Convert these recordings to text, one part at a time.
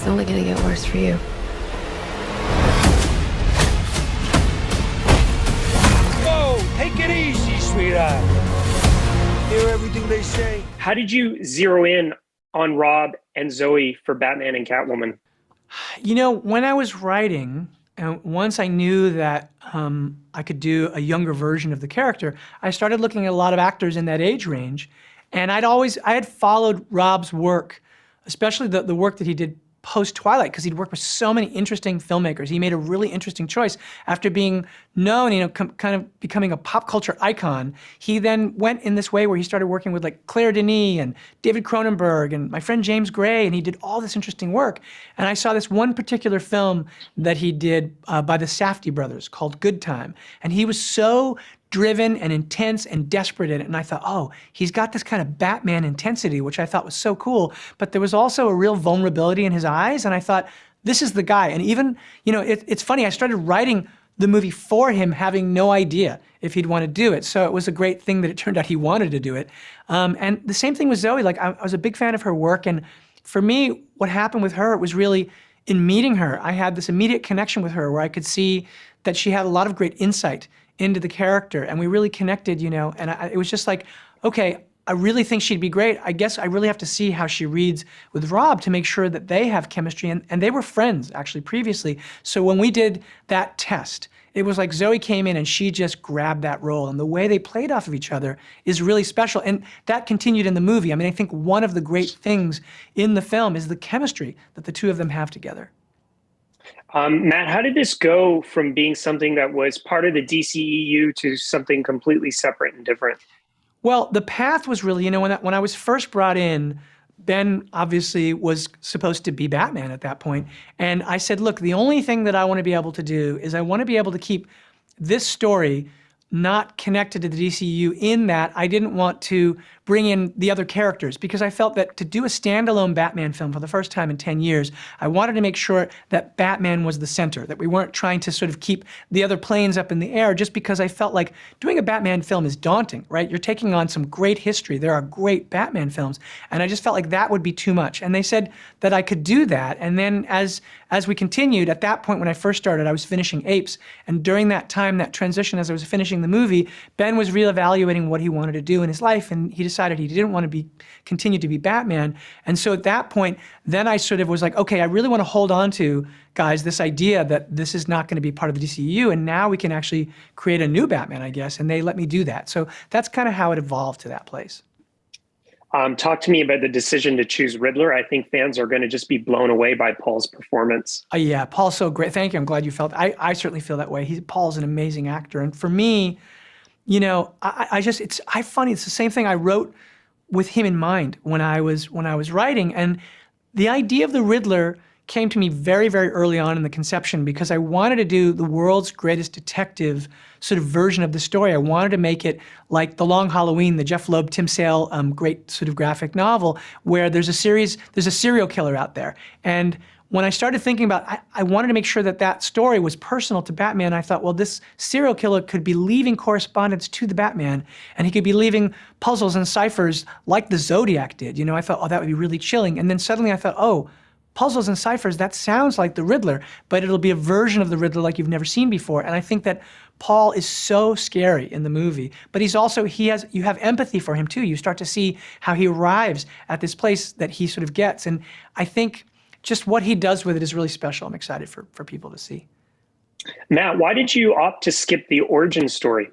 It's only gonna get worse for you. Whoa, take it easy, sweetheart. Hear everything they say? How did you zero in on Rob and Zoe for Batman and Catwoman? You know, when I was writing, once I knew that I could do a younger version of the character, I started looking at a lot of actors in that age range. And I had followed Rob's work, especially the work that he did post-Twilight, because he'd worked with so many interesting filmmakers. He made a really interesting choice. After being known, you know, kind of becoming a pop culture icon, he then went in this way where he started working with like Claire Denis and David Cronenberg and my friend James Gray, and he did all this interesting work. And I saw this one particular film that he did by the Safdie brothers called Good Time. And he was so driven and intense and desperate in it. And I thought, oh, he's got this kind of Batman intensity, which I thought was so cool. But there was also a real vulnerability in his eyes. And I thought, this is the guy. And even, you know, it's funny, I started writing the movie for him, having no idea if he'd want to do it. So it was a great thing that it turned out he wanted to do it. And the same thing with Zoe. Like, I was a big fan of her work. And for me, what happened with her, it was really in meeting her, I had this immediate connection with her where I could see that she had a lot of great insight into the character, and we really connected, you know, and it was just like, okay, I really think she'd be great. I guess I really have to see how she reads with Rob to make sure that they have chemistry, and they were friends, actually, previously. So when we did that test, it was like Zoe came in and she just grabbed that role, and the way they played off of each other is really special, and that continued in the movie. I mean, I think one of the great things in the film is the chemistry that the two of them have together. Matt, how did this go from being something that was part of the DCEU to something completely separate and different? Well, the path was really, you know, when I was first brought in, Ben obviously was supposed to be Batman at that point. And I said, look, the only thing that I want to be able to do is I want to be able to keep this story not connected to the DCU, in that I didn't want to bring in the other characters, because I felt that to do a standalone Batman film for the first time in 10 years, I wanted to make sure that Batman was the center, that we weren't trying to sort of keep the other planes up in the air, just because I felt like doing a Batman film is daunting, right? You're taking on some great history. There are great Batman films, and I just felt like that would be too much. And they said that I could do that, and then as we continued, at that point when I first started, I was finishing Apes, and during that time, that transition as I was finishing the movie, Ben was reevaluating what he wanted to do in his life, and he decided he didn't want to continue to be Batman. And so at that point, then I sort of was like, okay, I really want to hold on to, guys, this idea that this is not going to be part of the DCU, and now we can actually create a new Batman, I guess, and they let me do that. So that's kind of how it evolved to that place. Talk to me about the decision to choose Riddler. I think fans are going to just be blown away by Paul's performance. Yeah, Paul's so great. Thank you. I'm glad you felt. I certainly feel that way. Paul's an amazing actor, and for me, you know, it's funny. It's the same thing I wrote with him in mind when I was writing, and the idea of the Riddler came to me very, very early on in the conception, because I wanted to do the world's greatest detective sort of version of the story. I wanted to make it like The Long Halloween, the Jeff Loeb, Tim Sale great sort of graphic novel, where there's a serial killer out there. And when I started thinking about, I wanted to make sure that that story was personal to Batman. I thought, well, this serial killer could be leaving correspondence to the Batman, and he could be leaving puzzles and ciphers like the Zodiac did. You know, I thought, oh, that would be really chilling. And then suddenly I thought, oh, puzzles and ciphers, that sounds like the Riddler, but it'll be a version of the Riddler like you've never seen before. And I think that Paul is so scary in the movie, but you have empathy for him too. You start to see how he arrives at this place that he sort of gets. And I think just what he does with it is really special. I'm excited for people to see. Matt, why did you opt to skip the origin story?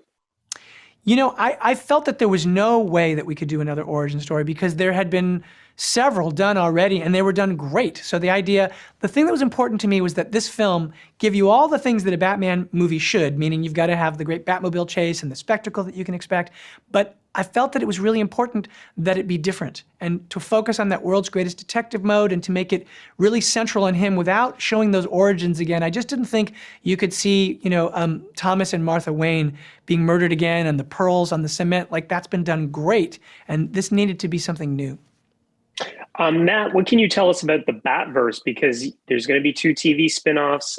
You know, I felt that there was no way that we could do another origin story, because there had been several done already, and they were done great. So the thing that was important to me was that this film give you all the things that a Batman movie should, meaning you've got to have the great Batmobile chase and the spectacle that you can expect. But I felt that it was really important that it be different, and to focus on that world's greatest detective mode, and to make it really central on him without showing those origins again. I just didn't think you could see, you know, Thomas and Martha Wayne being murdered again, and the pearls on the cement. Like, that's been done great, and this needed to be something new. Matt, what can you tell us about the Batverse? Because there's going to be 2 TV spinoffs.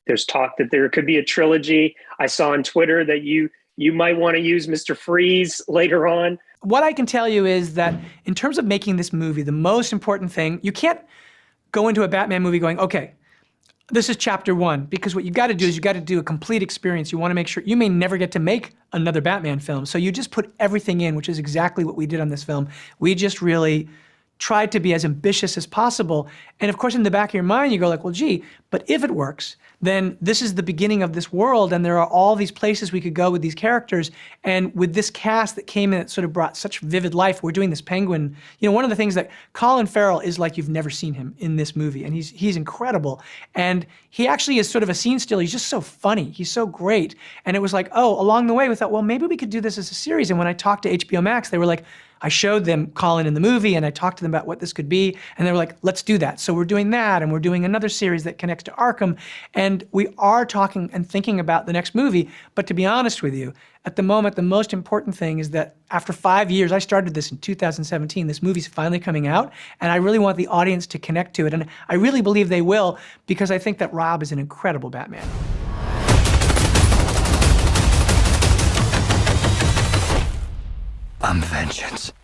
There's talk that there could be a trilogy. I saw on Twitter that you might want to use Mr. Freeze later on. What I can tell you is that in terms of making this movie, the most important thing, you can't go into a Batman movie going, okay, this is chapter 1, because what you got to do is you got to do a complete experience. You want to make sure you may never get to make another Batman film. So you just put everything in, which is exactly what we did on this film. We just really tried to be as ambitious as possible. And of course, in the back of your mind, you go like, well, gee, but if it works, then this is the beginning of this world, and there are all these places we could go with these characters. And with this cast that came in that sort of brought such vivid life, we're doing this Penguin. You know, one of the things that Colin Farrell is like you've never seen him in this movie, and he's incredible. And he actually is sort of a scene stealer. He's just so funny. He's so great. And it was like, oh, along the way we thought, well, maybe we could do this as a series. And when I talked to HBO Max, they were like, I showed them Colin in the movie, and I talked to them about what this could be, and they were like, let's do that. So we're doing that, and we're doing another series that connects to Arkham, and we are talking and thinking about the next movie. But to be honest with you, at the moment, the most important thing is that after 5 years, I started this in 2017, this movie's finally coming out, and I really want the audience to connect to it, and I really believe they will, because I think that Rob is an incredible Batman. I'm vengeance.